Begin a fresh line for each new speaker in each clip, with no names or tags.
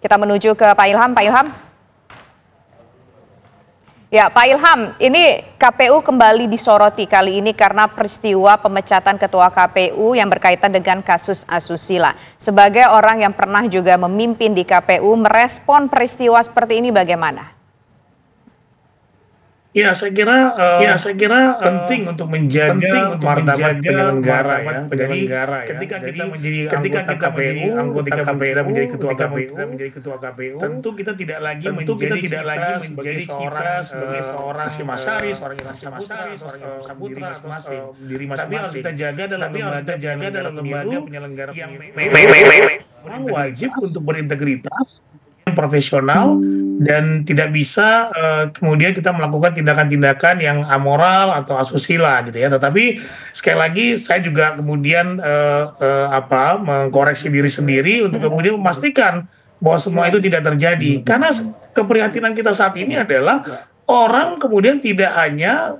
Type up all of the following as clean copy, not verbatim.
Kita menuju ke Pak Ilham. Pak Ilham. Ya, Pak Ilham, ini KPU kembali disoroti kali ini karena peristiwa pemecatan Ketua KPU yang berkaitan dengan kasus asusila. Sebagai orang yang pernah juga memimpin di KPU, merespon peristiwa seperti ini bagaimana?
Saya kira penting untuk menjaga martabat penyelenggara ya. Jadi ketika kita menjadi anggota KPU, ketua KPU, tentu kita tidak lagi menjadi sebagai seorang Hashim Asyari, seorang Saputra, diri masing-masing. Tapi harus kita jaga dalam lembaga penyelenggara yang memang wajib untuk berintegritas, profesional, dan tidak bisa kemudian kita melakukan tindakan-tindakan yang amoral atau asusila gitu ya. Tetapi sekali lagi saya juga kemudian mengkoreksi diri sendiri untuk kemudian memastikan bahwa semua itu tidak terjadi. Karena keprihatinan kita saat ini adalah orang kemudian tidak hanya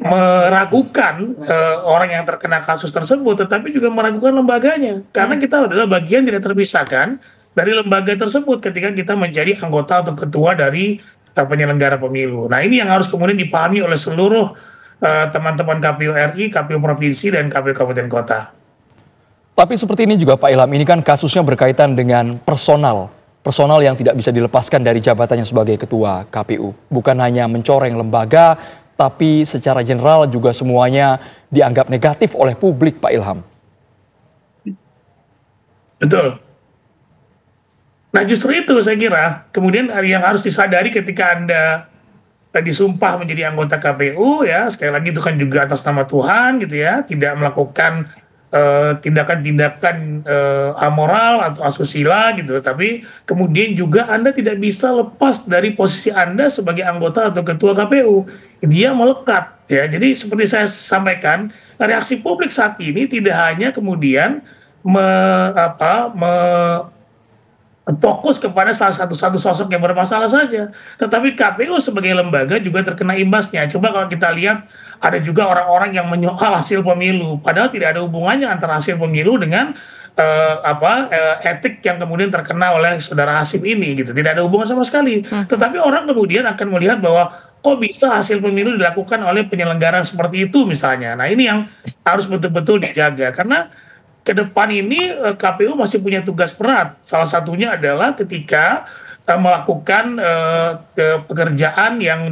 meragukan orang yang terkena kasus tersebut, tetapi juga meragukan lembaganya. Karena kita adalah bagian tidak terpisahkan dari lembaga tersebut ketika kita menjadi anggota atau ketua dari penyelenggara pemilu. Nah, ini yang harus kemudian dipahami oleh seluruh teman-teman KPU RI, KPU Provinsi, dan KPU Kabupaten Kota.
Tapi seperti ini juga Pak Ilham, ini kan kasusnya berkaitan dengan personal yang tidak bisa dilepaskan dari jabatannya sebagai ketua KPU. Bukan hanya mencoreng lembaga, tapi secara general juga semuanya dianggap negatif oleh publik, Pak Ilham.
Betul. Nah, justru itu saya kira kemudian yang harus disadari ketika Anda disumpah menjadi anggota KPU ya, sekali lagi itu kan juga atas nama Tuhan gitu ya, tidak melakukan tindakan-tindakan amoral atau asusila gitu, tapi kemudian juga Anda tidak bisa lepas dari posisi Anda sebagai anggota atau ketua KPU. Dia melekat ya. Jadi seperti saya sampaikan, reaksi publik saat ini tidak hanya kemudian fokus kepada salah satu sosok yang bermasalah saja, tetapi KPU sebagai lembaga juga terkena imbasnya. Coba kalau kita lihat, ada juga orang-orang yang menyoal hasil pemilu, padahal tidak ada hubungannya antara hasil pemilu dengan etik yang kemudian terkena oleh saudara Hasim ini gitu, tidak ada hubungan sama sekali. Tetapi orang kemudian akan melihat bahwa kok bisa hasil pemilu dilakukan oleh penyelenggara seperti itu misalnya. Nah, ini yang harus betul-betul dijaga, karena ke depan ini KPU masih punya tugas berat. Salah satunya adalah ketika melakukan pekerjaan yang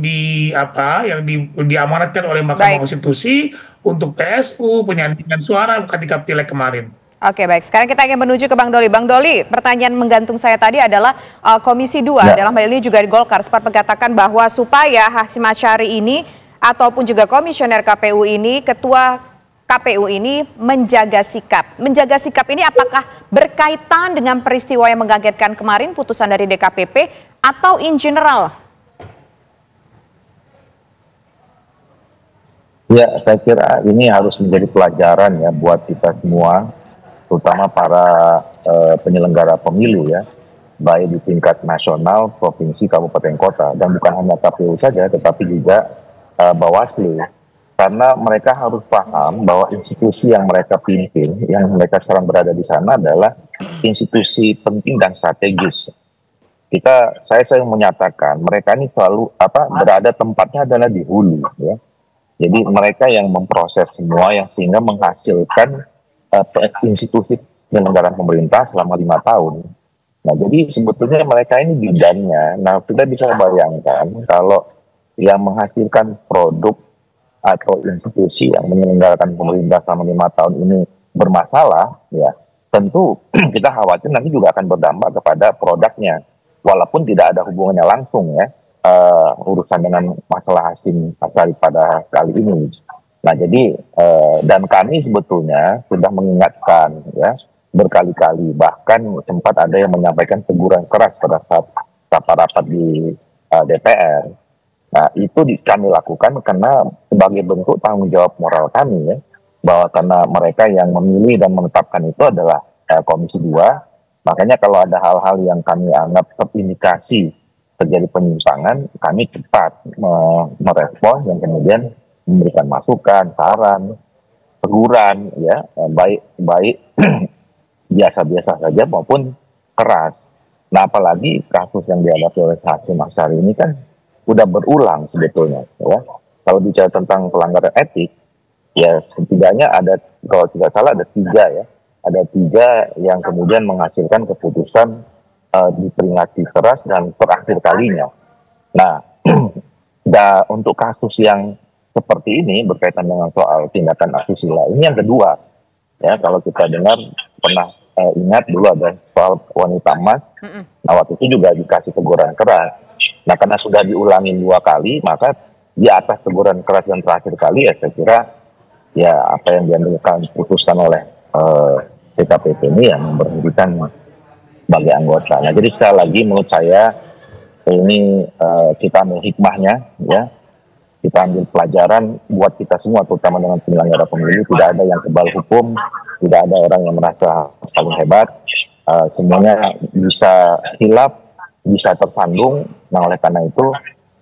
diamanatkan oleh Mahkamah Konstitusi untuk PSU, penyandingan suara ketika pileg kemarin.
Oke, baik. Sekarang kita ingin menuju ke Bang Doli. Bang Doli, pertanyaan menggantung saya tadi adalah Komisi 2 dalam hal ini juga di Golkar sempat mengatakan bahwa supaya Hashim Asyari ini ataupun juga komisioner KPU ini, ketua KPU ini menjaga sikap. Menjaga sikap ini apakah berkaitan dengan peristiwa yang mengagetkan kemarin, putusan dari DKPP, atau in general?
Ya, saya kira ini harus menjadi pelajaran ya buat kita semua, terutama para penyelenggara pemilu ya, baik di tingkat nasional, provinsi, kabupaten, kota, dan bukan hanya KPU saja, tetapi juga Bawaslu. Karena mereka harus paham bahwa institusi yang mereka pimpin, yang mereka sekarang berada di sana adalah institusi penting dan strategis. Saya sering menyatakan mereka ini selalu berada tempatnya adalah di hulu, ya. Jadi mereka yang memproses semua, yang sehingga menghasilkan institusi penyelenggaraan pemerintah selama 5 tahun. Nah, jadi sebetulnya mereka ini bidannya. Nah, kita bisa bayangkan kalau yang menghasilkan produk atau institusi yang menyelenggarakan pemerintah selama 5 tahun ini bermasalah, ya tentu kita khawatir nanti juga akan berdampak kepada produknya, walaupun tidak ada hubungannya langsung ya urusan dengan masalah Hashim Asyari pada kali ini. Nah, jadi dan kami sebetulnya sudah mengingatkan ya berkali-kali, bahkan sempat ada yang menyampaikan teguran keras pada saat rapat-rapat di DPR. Nah, itu kami lakukan karena sebagai bentuk tanggung jawab moral kami ya, bahwa karena mereka yang memilih dan menetapkan itu adalah Komisi 2, makanya kalau ada hal-hal yang kami anggap terindikasi terjadi penyimpangan, kami cepat merespons dan kemudian memberikan masukan, saran, teguran ya, baik biasa-biasa saja maupun keras. Nah, apalagi kasus yang dihadapi oleh Hasyim Asyari ini kan udah berulang sebetulnya, ya. Kalau bicara tentang pelanggaran etik, ya setidaknya ada, kalau tidak salah ada 3 ya, ada 3 yang kemudian menghasilkan keputusan diperingati keras dan terakhir kalinya. Nah, untuk kasus yang seperti ini berkaitan dengan soal tindakan asusila, ini yang kedua. Ya, kalau kita dengar pernah ingat dulu ada soal wanita emas, nah waktu itu juga dikasih teguran keras. Nah, karena sudah diulangi 2 kali, maka di atas teguran keras yang terakhir kali ya saya kira ya apa yang diputuskan oleh DKPP ini yang memberhentikan bagi anggota. Nah, jadi sekali lagi menurut saya ini kita ambil hikmahnya, ya. Kita ambil pelajaran buat kita semua, terutama dengan penyelenggara pemilu. Tidak ada yang kebal hukum, tidak ada orang yang merasa paling hebat. Semuanya bisa hilaf, bisa tersandung. Nah, oleh karena itu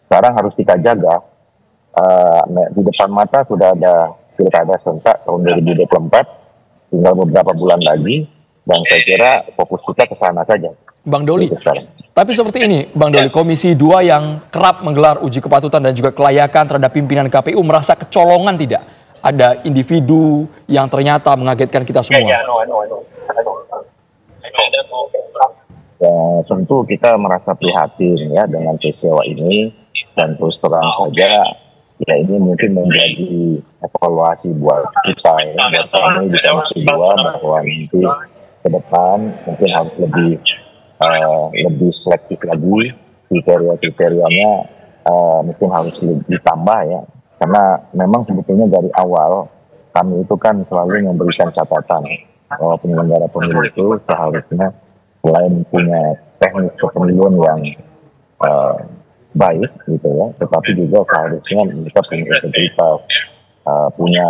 sekarang harus kita jaga. Di depan mata sudah ada pilkada serentak tahun 2024, tinggal beberapa bulan lagi, dan saya kira fokus kita ke sana saja.
Bang Doli, tapi seperti ini, Bang Doli, Komisi 2 yang kerap menggelar uji kepatutan dan juga kelayakan terhadap pimpinan KPU merasa kecolongan tidak? Ada individu yang ternyata mengagetkan kita semua.
Ya, tentu kita merasa prihatin ya dengan peristiwa ini, dan terus terang saja ya ini mungkin menjadi evaluasi buat kita ya, buat kami di Komisi 2 bahwa nanti ke depan mungkin harus lebih selektif lagi, kriteria-kriterianya mungkin harus ditambah ya, karena memang sebetulnya dari awal kami itu kan selalu memberikan catatan bahwa penyelenggara pemilu itu seharusnya selain punya teknik kepemiluan yang baik gitu ya, tetapi juga seharusnya mereka punya integritas, punya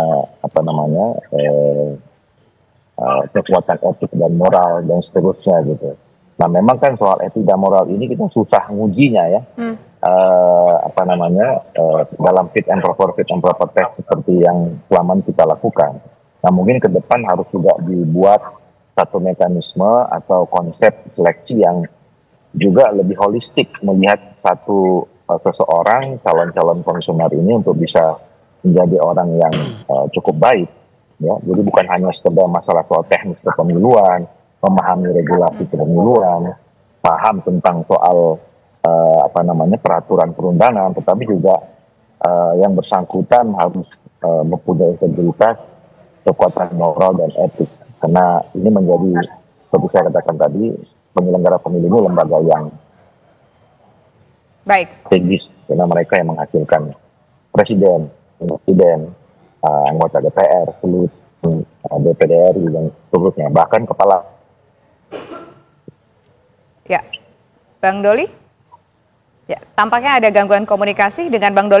kekuatan etik dan moral dan seterusnya gitu. Nah, memang kan soal etik dan moral ini kita susah ngujinya ya. Dalam fit and proper test seperti yang selama kita lakukan. Nah, mungkin ke depan harus juga dibuat satu mekanisme atau konsep seleksi yang juga lebih holistik, melihat seseorang calon-calon komisioner ini untuk bisa menjadi orang yang cukup baik ya. Jadi bukan hanya sekedar masalah soal teknis kepemiluan, memahami regulasi kepemiluan, paham tentang soal peraturan perundangan, tetapi juga yang bersangkutan harus mempunyai integritas, kekuatan moral dan etik. Karena ini menjadi, seperti saya katakan tadi, penyelenggara pemilu ini lembaga yang strategis, karena mereka yang menghasilkan presiden, anggota DPR, seluruh DPD RI dan seterusnya, bahkan kepala.
Ya, Bang Doli. Ya, tampaknya ada gangguan komunikasi dengan Bang Doli.